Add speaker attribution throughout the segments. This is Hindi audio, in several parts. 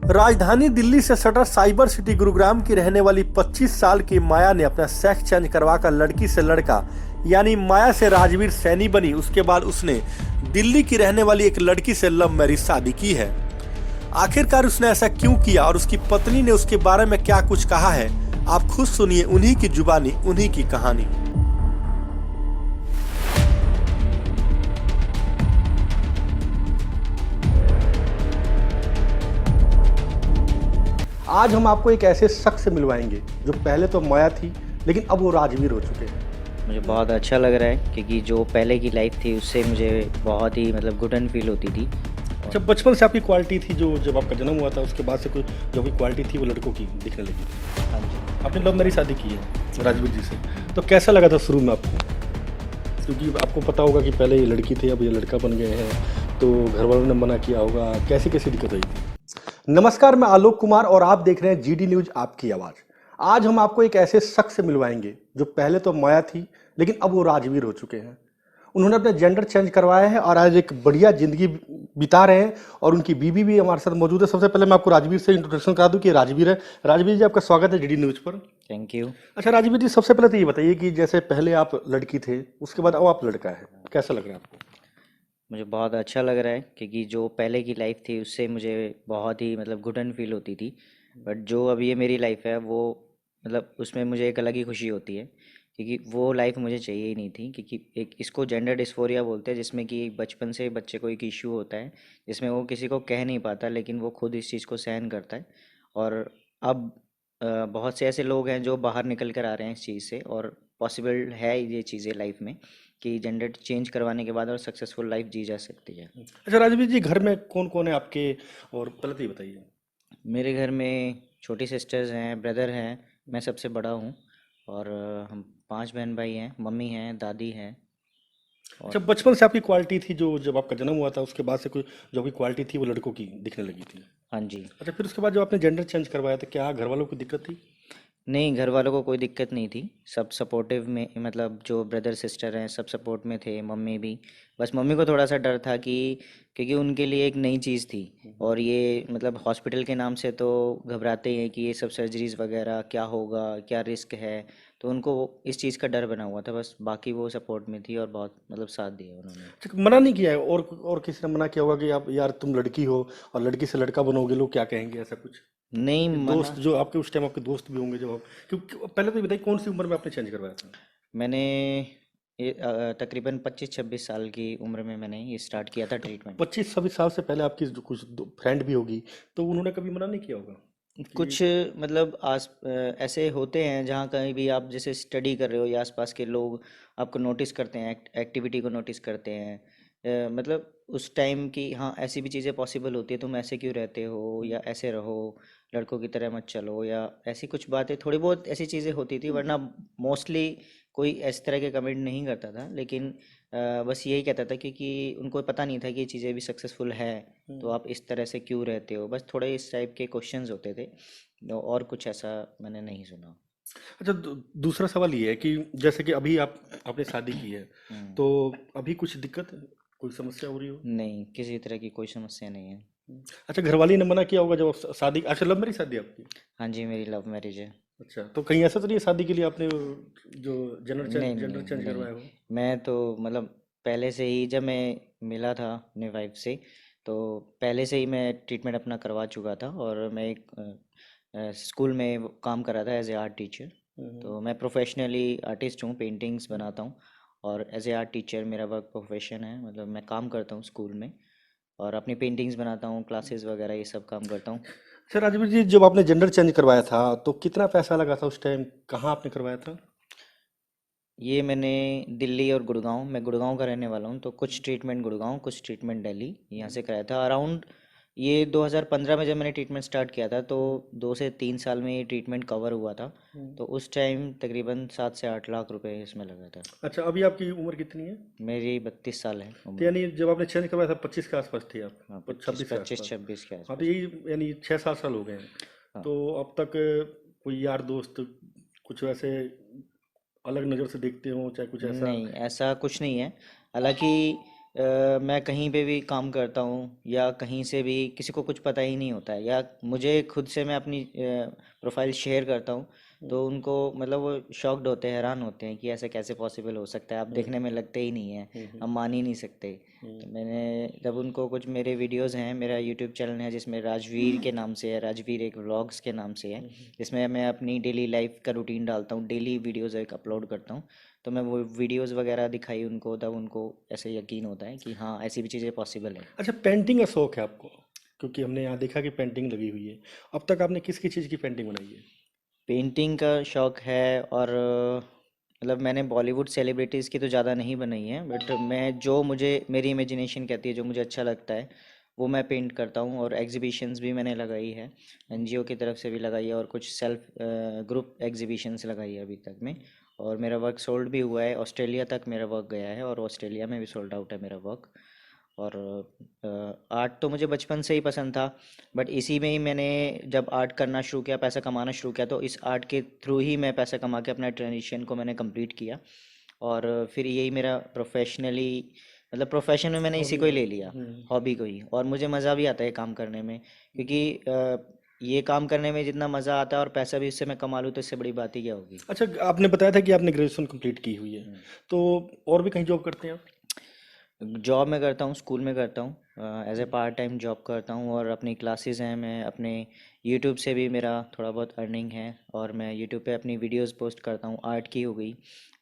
Speaker 1: राजधानी दिल्ली से सटा साइबर सिटी गुरुग्राम की रहने वाली 25 साल की माया ने अपना सेक्स चेंज करवाकर लड़की से लड़का यानी माया से राजवीर सैनी बनी। उसके बाद उसने दिल्ली की रहने वाली एक लड़की से लव मैरिज शादी की है। आखिरकार उसने ऐसा क्यों किया और उसकी पत्नी ने उसके बारे में क्या कुछ कहा है, आप खुद सुनिए उन्हीं की जुबानी, उन्हीं की कहानी। आज हम आपको एक ऐसे शख्स से मिलवाएंगे जो पहले तो माया थी लेकिन अब वो राजवीर हो चुके हैं।
Speaker 2: मुझे बहुत अच्छा लग रहा है क्योंकि जो पहले की लाइफ थी उससे मुझे बहुत ही गुडन फील होती थी।
Speaker 1: अच्छा, बचपन से आपकी क्वालिटी थी जो जब आपका जन्म हुआ था उसके बाद से कोई जो भी क्वालिटी थी वो लड़कों की दिखने लगी थी।
Speaker 2: हाँ जी।
Speaker 1: आपने लव मैरिज शादी की है राजवीर जी से, तो कैसा लगा था शुरू में आपको? क्योंकि आपको पता होगा कि पहले ये लड़की थी, अब ये लड़का बन गए हैं, तो घर वालों ने मना किया होगा, कैसी कैसी दिक्कत हुई थी? नमस्कार, मैं आलोक कुमार और आप देख रहे हैं जीडी न्यूज आपकी आवाज़। आज हम आपको एक ऐसे शख्स से मिलवाएंगे जो पहले तो माया थी लेकिन अब वो राजवीर हो चुके हैं। उन्होंने अपना जेंडर चेंज करवाया है और आज एक बढ़िया जिंदगी बिता रहे हैं और उनकी बीवी भी हमारे साथ मौजूद है। सबसे पहले मैं आपको राजवीर से इंट्रोडक्शन करा दूं कि राजवीर है। राजवीर जी, आपका स्वागत है जीडी न्यूज पर।
Speaker 2: Thank you.
Speaker 1: अच्छा राजवीर जी, सबसे पहले तो ये बताइए कि जैसे पहले आप लड़की थे उसके बाद अब आप लड़का है, कैसा लग रहा है आपको?
Speaker 2: मुझे बहुत अच्छा लग रहा है क्योंकि जो पहले की लाइफ थी उससे मुझे बहुत ही गुडन फील होती थी। बट जो अब ये मेरी लाइफ है वो उसमें मुझे एक अलग ही खुशी होती है क्योंकि वो लाइफ मुझे चाहिए ही नहीं थी। क्योंकि एक इसको जेंडर डिस्फोरिया बोलते हैं, जिसमें कि बचपन से बच्चे को एक इश्यू होता है जिसमें वो किसी को कह नहीं पाता लेकिन वो खुद इस चीज़ को सहन करता है। और अब बहुत से ऐसे लोग हैं जो बाहर निकल कर आ रहे हैं इस चीज़ से, और पॉसिबल है ये चीज़ें लाइफ में कि जेंडर चेंज करवाने के बाद और सक्सेसफुल लाइफ जी जा सकती है।
Speaker 1: अच्छा राजवीर जी, घर में कौन कौन है आपके, और पहले तो ये बताइए।
Speaker 2: मेरे घर में छोटी सिस्टर्स हैं, ब्रदर हैं, मैं सबसे बड़ा हूँ। और हम 5 बहन भाई हैं, मम्मी हैं, दादी हैं।
Speaker 1: अच्छा,
Speaker 2: और
Speaker 1: बचपन से आपकी क्वालिटी थी जो जब आपका जन्म हुआ था उसके बाद से कोई जो भी क्वालिटी थी वो लड़कों की दिखने लगी थी।
Speaker 2: हाँ जी।
Speaker 1: अच्छा, फिर उसके बाद जब आपने जेंडर चेंज करवाया तो क्या घर वालों को दिक्कत थी?
Speaker 2: नहीं, घर वालों को कोई दिक्कत नहीं थी, सब सपोर्टिव में, जो ब्रदर सिस्टर हैं सब सपोर्ट में थे, मम्मी भी। बस मम्मी को थोड़ा सा डर था कि क्योंकि उनके लिए एक नई चीज़ थी। और ये हॉस्पिटल के नाम से तो घबराते ही हैं कि ये सब सर्जरीज वगैरह क्या होगा, क्या रिस्क है। तो उनको इस चीज़ का डर बना हुआ था, बस बाकी वो सपोर्ट में थी और बहुत साथ दिया उन्होंने।
Speaker 1: अच्छा, मना नहीं किया है और किसी ने मना किया होगा कि आप यार तुम लड़की हो और लड़की से लड़का बनोगे, लोग क्या कहेंगे, ऐसा कुछ?
Speaker 2: नहीं
Speaker 1: कि
Speaker 2: मना।
Speaker 1: दोस्त जो आपके उस टाइम आपके दोस्त भी होंगे जब आप, क्योंकि पहले तो ये बताइए कौन सी उम्र में आपने चेंज करवाया था?
Speaker 2: मैंने तकरीबन 25-26 साल की उम्र में मैंने ये स्टार्ट किया था ट्रीटमेंट।
Speaker 1: 25-26 साल से पहले आपकी जो कुछ फ्रेंड भी होगी तो उन्होंने कभी मना नहीं किया होगा कि?
Speaker 2: कुछ ऐसे होते हैं जहाँ कहीं भी आप जैसे स्टडी कर रहे हो या आसपास के लोग आपको नोटिस करते हैं, एक्टिविटी को नोटिस करते हैं। उस टाइम की, हाँ ऐसी भी चीज़ें पॉसिबल होती है, तुम ऐसे क्यों रहते हो या ऐसे रहो, लड़कों की तरह मत चलो, या ऐसी कुछ बातें, थोड़ी बहुत ऐसी चीज़ें होती थी। वरना मोस्टली कोई इस तरह के कमेंट नहीं करता था। लेकिन बस यही कहता था क्योंकि उनको पता नहीं था कि ये चीज़ें भी सक्सेसफुल है, तो आप इस तरह से क्यों रहते हो, बस थोड़े इस टाइप के क्वेश्चंस होते थे। और कुछ ऐसा मैंने नहीं सुना।
Speaker 1: अच्छा, दूसरा सवाल ये है कि जैसे कि अभी आप आपने शादी की है,
Speaker 2: हम्म।
Speaker 1: तो अभी कुछ दिक्कत, कोई समस्या हो रही हो?
Speaker 2: नहीं, किसी तरह की कोई समस्या नहीं है।
Speaker 1: अच्छा, घर वाले ने मना किया होगा जब आप शादी, अच्छा लव मैरिज शादी आपकी?
Speaker 2: हाँ जी, मेरी लव मैरिज है।
Speaker 1: अच्छा, तो कहीं ऐसा तो नहीं है शादी के लिए आपने जो
Speaker 2: नहीं
Speaker 1: जेंडर
Speaker 2: नहीं
Speaker 1: चेंज
Speaker 2: नहीं,
Speaker 1: करवाया हो?
Speaker 2: मैं तो पहले से ही जब मैं मिला था अपने वाइफ से, तो पहले से ही मैं ट्रीटमेंट अपना करवा चुका था। और मैं एक स्कूल में काम कर रहा था एज ए आर्ट टीचर।
Speaker 1: हम्म।
Speaker 2: तो मैं प्रोफेशनली आर्टिस्ट हूँ, पेंटिंग्स बनाता हूँ। और एज ए आर्ट टीचर मेरा वर्क प्रोफेशन है, मैं काम करता हूँ स्कूल में और अपनी पेंटिंग्स बनाता हूँ, क्लासेस वगैरह ये सब काम करता हूँ।
Speaker 1: अच्छा राजवीर जी, जब आपने जेंडर चेंज करवाया था तो कितना पैसा लगा था उस टाइम, कहाँ आपने करवाया था?
Speaker 2: ये मैंने दिल्ली और गुड़गांव, मैं गुड़गांव का रहने वाला हूँ, तो कुछ ट्रीटमेंट गुड़गांव, कुछ ट्रीटमेंट दिल्ली, यहाँ से कराया था अराउंड। ये 2015 में जब मैंने ट्रीटमेंट स्टार्ट किया था तो 2 से 3 साल में ये ट्रीटमेंट कवर हुआ था। तो उस टाइम तकरीबन 7 से 8 लाख रुपए इसमें लगा था।
Speaker 1: अच्छा, अभी आपकी उम्र कितनी है?
Speaker 2: मेरी 32 साल है
Speaker 1: तो
Speaker 2: उम्र।
Speaker 1: यानी जब आपने चेंज करवाया था 25 के आसपास थे आप?
Speaker 2: हाँ, 25
Speaker 1: 26 के
Speaker 2: 25
Speaker 1: आसपास?
Speaker 2: 26 के
Speaker 1: हाँ, तो
Speaker 2: आसपास।
Speaker 1: यही यानी 6-7 साल हो गए हैं।
Speaker 2: हाँ।
Speaker 1: तो अब तक कोई यार दोस्त कुछ वैसे अलग नज़र से देखते हो, चाहे कुछ ऐसा?
Speaker 2: नहीं, ऐसा कुछ नहीं है। हालांकि मैं कहीं पे भी काम करता हूँ या कहीं से भी किसी को कुछ पता ही नहीं होता है, या मुझे खुद से मैं अपनी प्रोफाइल शेयर करता हूँ तो उनको मतलब वो शॉक्ड होते हैं, हैरान होते हैं कि ऐसे कैसे पॉसिबल हो सकता है, आप देखने में लगते ही नहीं हैं, हम मान ही नहीं सकते। तो मैंने जब उनको कुछ मेरे वीडियोस हैं, मेरा यूट्यूब चैनल है जिसमें राजवीर के नाम से है, राजवीर एक व्लॉग्स के नाम से है, जिसमें मैं अपनी डेली लाइफ का रूटीन डालता हूँ, डेली वीडियोस एक अपलोड करता हूँ। तो मैं वो वीडियोस वगैरह दिखाई उनको, तब उनको ऐसे यकीन होता है कि हाँ ऐसी भी चीज़ें पॉसिबल है।
Speaker 1: अच्छा, पेंटिंग का शौक है आपको? क्योंकि हमने यहाँ देखा कि पेंटिंग लगी हुई है। अब तक आपने किस किस चीज़ की पेंटिंग बनाई है?
Speaker 2: पेंटिंग का शौक है, और मतलब मैंने बॉलीवुड सेलिब्रिटीज़ की तो ज़्यादा नहीं बनाई है, बट मैं जो मुझे मेरी इमेजिनेशन कहती है, जो मुझे अच्छा लगता है वो मैं पेंट करता हूँ। और एग्जीबिशंस भी मैंने लगाई है, एनजीओ की तरफ से भी लगाई है, और कुछ सेल्फ ग्रुप एग्जीबिशंस लगाई है अभी तक में। और मेरा वर्क सोल्ड भी हुआ है, ऑस्ट्रेलिया तक मेरा वर्क गया है, और ऑस्ट्रेलिया में भी सोल्ड आउट है मेरा वर्क। और आर्ट तो मुझे बचपन से ही पसंद था, बट इसी में ही मैंने जब आर्ट करना शुरू किया, पैसा कमाना शुरू किया, तो इस आर्ट के थ्रू ही मैं पैसा कमा के अपना ट्रांजिशन को मैंने कंप्लीट किया। और फिर यही मेरा प्रोफेशनली, मतलब प्रोफेशन में मैंने इसी
Speaker 1: हॉबी
Speaker 2: को ही
Speaker 1: है।
Speaker 2: ले लिया, हॉबी को ही। और मुझे मज़ा भी आता है काम करने में, क्योंकि ये काम करने में जितना मज़ा आता है और पैसा भी इससे मैं कमा लूँ तो इससे बड़ी बात ही क्या होगी।
Speaker 1: अच्छा, आपने बताया था कि आपने ग्रेजुएशन कंप्लीट की हुई है, तो और भी कहीं जॉब करते हैं आप?
Speaker 2: जॉब में करता हूँ, स्कूल में करता हूँ, as a part time job करता हूँ, और अपनी क्लासेस हैं, मैं अपने यूट्यूब से भी मेरा थोड़ा बहुत अर्निंग है, और मैं यूट्यूब पे अपनी वीडियोस पोस्ट करता हूँ, आर्ट की हो गई,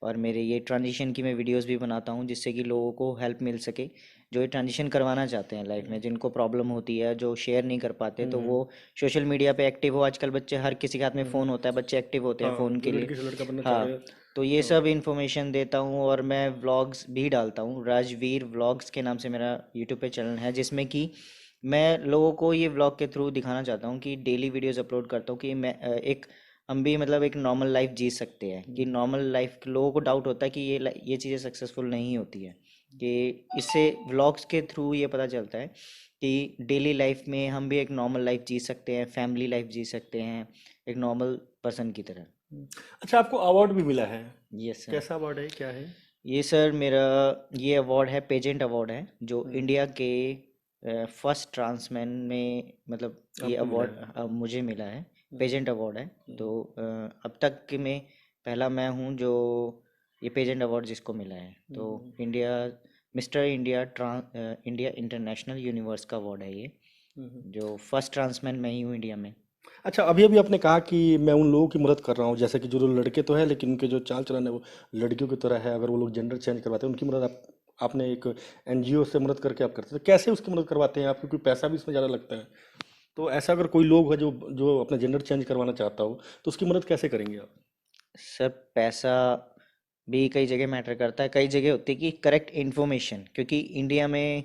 Speaker 2: और मेरे ये ट्रांजिशन की मैं वीडियोस भी बनाता हूँ, जिससे कि लोगों को हेल्प मिल सके, जो ये ट्रांजिशन करवाना चाहते हैं लाइफ में, जिनको प्रॉब्लम होती है, जो शेयर नहीं कर पाते, तो वो सोशल मीडिया पे एक्टिव हो। आजकल बच्चे, हर किसी के हाथ में फ़ोन होता है, बच्चे एक्टिव होते हैं
Speaker 1: हाँ,
Speaker 2: फ़ोन
Speaker 1: जो
Speaker 2: के लिए।
Speaker 1: लड़की से लड़का बनना चाह रहे
Speaker 2: हाँ,
Speaker 1: हैं।
Speaker 2: तो ये
Speaker 1: हाँ।
Speaker 2: सब इन्फॉर्मेशन देता हूँ, और मैं व्लॉग्स भी डालता हूँ, राजवीर व्लॉग्स के नाम से मेरा यूट्यूब पे चैनल है, जिसमें कि मैं लोगों को ये व्लॉग के थ्रू दिखाना चाहता हूँ कि डेली वीडियोस अपलोड करता हूँ कि मैं एक हम भी मतलब एक नॉर्मल लाइफ जी सकते हैं, कि नॉर्मल लाइफ लोगों को डाउट होता है कि ये चीज़ें सक्सेसफुल नहीं होती है, कि इससे व्लॉग्स के थ्रू ये पता चलता है कि डेली लाइफ में हम भी एक नॉर्मल लाइफ जी सकते हैं, फैमिली लाइफ जी सकते हैं, एक नॉर्मल पर्सन की तरह।
Speaker 1: अच्छा, आपको अवार्ड भी मिला है?
Speaker 2: Yes sir.
Speaker 1: कैसा अवार्ड है, क्या है?
Speaker 2: ये सर मेरा ये अवार्ड है, पेजेंट अवार्ड है, जो इंडिया के फर्स्ट ट्रांसमैन में, मतलब ये
Speaker 1: आपको मिला
Speaker 2: अवार्ड
Speaker 1: है?
Speaker 2: मुझे मिला है, पेजेंट अवार्ड है। तो अब तक के में पहला मैं हूँ जो ये पेजेंट अवार्ड जिसको मिला है। तो India, mister India India international universe का अवार्ड है ये, जो फर्स्ट ट्रांसमैन मैं ही हूँ इंडिया में।
Speaker 1: अच्छा, अभी अभी आपने कहा कि मैं उन लोगों की मदद कर रहा हूँ, जैसे कि जो लोग लड़के तो है लेकिन उनके जो चाल चलन है वो लड़कियों की तरह है, अगर वो लोग जेंडर चेंज करवाते हैं उनकी मदद आपने एक एनजीओ से मदद करके आप करते हैं, तो कैसे उसकी मदद करवाते हैं आप? क्योंकि पैसा भी इसमें ज़्यादा लगता है, तो ऐसा अगर कोई लोग है जो जो अपना जेंडर चेंज करवाना चाहता हो तो उसकी मदद कैसे करेंगे आप?
Speaker 2: सर पैसा भी कई जगह मैटर करता है, कई जगह होती है कि करेक्ट इन्फॉर्मेशन, क्योंकि इंडिया में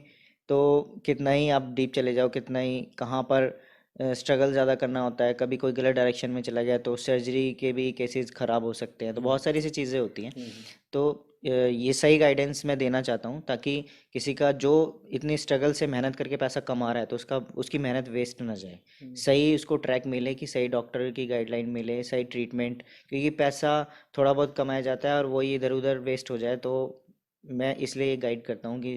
Speaker 2: तो कितना ही आप डीप चले जाओ, कितना ही कहाँ पर स्ट्रगल ज़्यादा करना होता है, कभी कोई गलत डायरेक्शन में चला गया तो सर्जरी के भी केसेस ख़राब हो सकते हैं, तो बहुत सारी सी चीज़ें होती हैं। तो ये सही गाइडेंस मैं देना चाहता हूँ, ताकि किसी का जो इतनी स्ट्रगल से मेहनत करके पैसा कमा रहा है तो उसका उसकी मेहनत वेस्ट ना जाए, सही उसको ट्रैक मिले, कि सही डॉक्टर की गाइडलाइन मिले, सही ट्रीटमेंट। क्योंकि पैसा थोड़ा बहुत कमाया जाता है और वही इधर उधर वेस्ट हो जाए, तो मैं इसलिए गाइड करता हूँ कि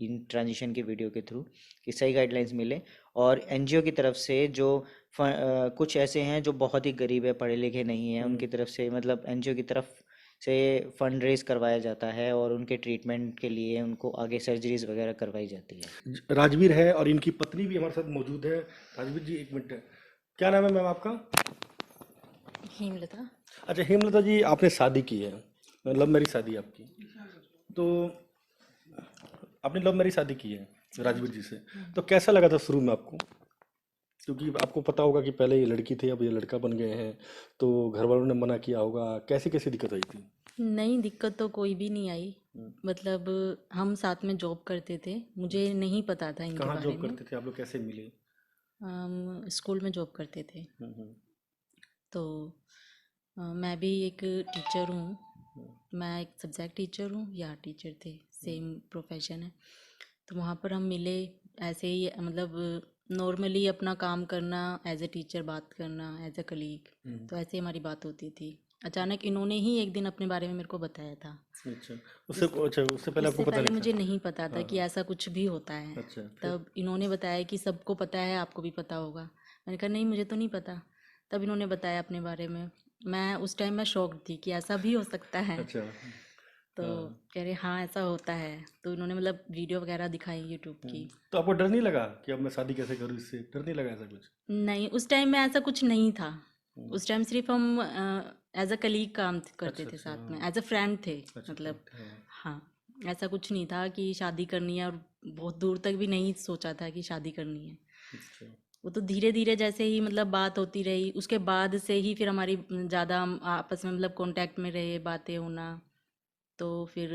Speaker 2: इन ट्रांजिशन की वीडियो के थ्रू कि सही गाइडलाइंस मिले। और एनजीओ की तरफ से जो कुछ ऐसे हैं जो बहुत ही गरीब है, पढ़े लिखे नहीं हैं, उनकी तरफ से, मतलब एनजीओ की तरफ से फंड रेज करवाया जाता है, और उनके ट्रीटमेंट के लिए उनको आगे सर्जरीज वगैरह करवाई जाती है।
Speaker 1: राजवीर है और इनकी पत्नी भी हमारे साथ मौजूद है। राजवीर जी, एक मिनट, क्या नाम है मैम आपका?
Speaker 3: हेमलता।
Speaker 1: अच्छा, हेमलता जी, आपने शादी की है, लव मैरिज शादी है आपकी, तो आपने लव मैरिज शादी की है राजवीर जी से, तो कैसा लगा था शुरू में आपको? क्योंकि आपको पता होगा कि पहले ये लड़की थी, अब ये लड़का बन गए हैं, तो घर वालों ने मना किया होगा, कैसी कैसी दिक्कत आई थी?
Speaker 3: नई दिक्कत तो कोई भी नहीं आई। मतलब हम साथ में जॉब करते थे, मुझे नहीं पता था इनके
Speaker 1: कहाँ
Speaker 3: बारे
Speaker 1: जॉब
Speaker 3: में।
Speaker 1: करते थे आप लोग, कैसे मिले?
Speaker 3: हम स्कूल में जॉब करते थे।
Speaker 1: हम्म।
Speaker 3: तो मैं भी एक टीचर हूँ। मैं एक सब्जेक्ट टीचर हूँ, या टीचर थे, सेम प्रोफेशन है। तो वहाँ पर हम मिले ऐसे ही, मतलब नॉर्मली अपना काम करना, एज ए टीचर बात करना, एज ए कलीग, तो ऐसे हमारी बात होती थी। अचानक इन्होंने ही एक दिन अपने बारे में मेरे को बताया था।
Speaker 1: अच्छा, उससे पहले आपको
Speaker 3: इससे
Speaker 1: पता
Speaker 3: पहले
Speaker 1: नहीं
Speaker 3: मुझे
Speaker 1: था?
Speaker 3: नहीं पता था
Speaker 1: हाँ
Speaker 3: कि
Speaker 1: हाँ।
Speaker 3: ऐसा कुछ भी होता है।
Speaker 1: अच्छा, फिर?
Speaker 3: तब इन्होंने बताया कि सबको पता है, आपको भी पता होगा। मैंने कहा नहीं, मुझे तो नहीं पता। तब इन्होंने बताया अपने बारे में। मैं उस टाइम मैं शॉक्ड थी कि ऐसा भी हो सकता है।
Speaker 1: अच्छा।
Speaker 3: तो
Speaker 1: हाँ।
Speaker 3: कह रहे हाँ ऐसा होता है। तो इन्होंने मतलब वीडियो वगैरह दिखाई यूट्यूब की।
Speaker 1: तो आपको डर नहीं लगा कि अब मैं शादी कैसे करूँ इससे? डर नहीं लगा ऐसा कुछ?
Speaker 3: नहीं, उस टाइम में ऐसा कुछ नहीं था।
Speaker 1: हम्म,
Speaker 3: उस टाइम सिर्फ हम एज अ कलीग काम करते
Speaker 1: अच्छा
Speaker 3: थे
Speaker 1: अच्छा,
Speaker 3: साथ में,
Speaker 1: हाँ।
Speaker 3: एज अ फ्रेंड थे
Speaker 1: अच्छा,
Speaker 3: मतलब।
Speaker 1: फ्रेंड, हाँ।
Speaker 3: हाँ, ऐसा कुछ नहीं था कि शादी करनी है, और बहुत दूर तक भी नहीं सोचा था कि शादी करनी है।
Speaker 1: अच्छा।
Speaker 3: वो तो धीरे धीरे जैसे ही मतलब बात होती रही, उसके बाद से ही फिर हमारी ज़्यादा हम आपस में मतलब कांटेक्ट में रहे, बातें होना। तो फिर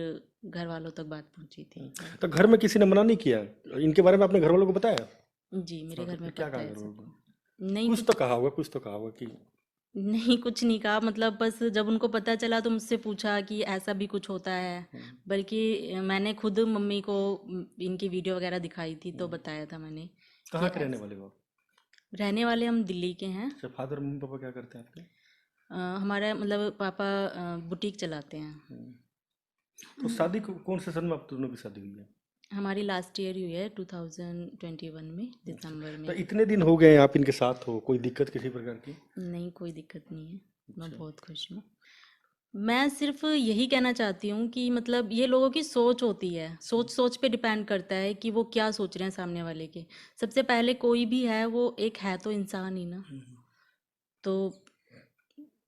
Speaker 3: घर वालों तक बात पहुंची थी।
Speaker 1: तो घर में किसी ने मना नहीं किया? इनके बारे में आपने घर वालों को बताया?
Speaker 3: जी, मेरे
Speaker 1: हाँ, तो
Speaker 3: घर में
Speaker 1: फिर क्या
Speaker 3: पता
Speaker 1: कहा
Speaker 3: है
Speaker 1: घर वालों
Speaker 3: सबको।
Speaker 1: को?
Speaker 3: नहीं
Speaker 1: कुछ तो
Speaker 3: कुछ
Speaker 1: कहा होगा, कुछ तो कहा होगा कि
Speaker 3: नहीं, कुछ नहीं कहा। मतलब बस जब उनको पता चला तो मुझसे पूछा कि ऐसा भी कुछ होता है। बल्कि मैंने खुद मम्मी को इनकी वीडियो वगैरह दिखाई थी, तो बताया था मैंने कि
Speaker 1: कहाँ के रहने वाले हो आप?
Speaker 3: रहने वाले हम दिल्ली के हैं।
Speaker 1: अच्छा, फादर मम्मी पापा क्या करते हैं आपके?
Speaker 3: हमारा मतलब पापा बुटीक चलाते हैं।
Speaker 1: तो शादी कौन से सन में आप दोनों की शादी हुई है?
Speaker 3: हमारी लास्ट ईयर हुई है 2021 में,
Speaker 1: अच्छा,
Speaker 3: दिसंबर
Speaker 1: तो
Speaker 3: में।
Speaker 1: इतने दिन हो गए आप इनके साथ हो, कोई दिक्कत किसी प्रकार की?
Speaker 3: नहीं, कोई दिक्कत नहीं है। मैं
Speaker 1: अच्छा।
Speaker 3: बहुत खुश हूँ। मैं सिर्फ यही कहना चाहती हूँ कि मतलब ये लोगों की सोच होती है, सोच सोच पे डिपेंड करता है कि वो क्या सोच रहे हैं सामने वाले के। सबसे पहले कोई भी है, वो एक है तो इंसान ही ना। तो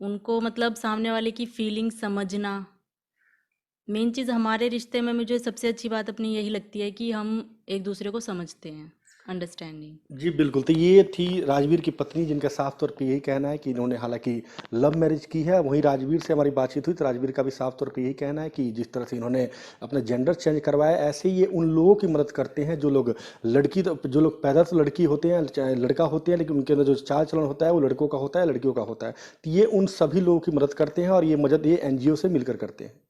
Speaker 3: उनको मतलब सामने वाले की फीलिंग समझना मेन चीज़। हमारे रिश्ते में मुझे सबसे अच्छी बात अपनी यही लगती है कि हम एक दूसरे को समझते हैं, अंडरस्टैंडिंग।
Speaker 1: जी बिल्कुल, तो ये थी राजवीर की पत्नी, जिनका साफ तौर पे यही कहना है कि इन्होंने हालांकि लव मैरिज की है। वहीं राजवीर से हमारी बातचीत हुई तो राजवीर का भी साफ तौर पे यही कहना है कि जिस तरह से इन्होंने अपना जेंडर चेंज करवाया, ऐसे ही ये उन लोगों की मदद करते हैं जो लोग जो लोग पैदा तो लड़की होते हैं, चाहे लड़का होते हैं, लेकिन उनके अंदर जो चाल चलन होता है वो लड़कों का होता है, लड़कियों का होता है। तो ये उन सभी लोगों की मदद करते हैं और ये मदद ये NGO से मिलकर करते हैं।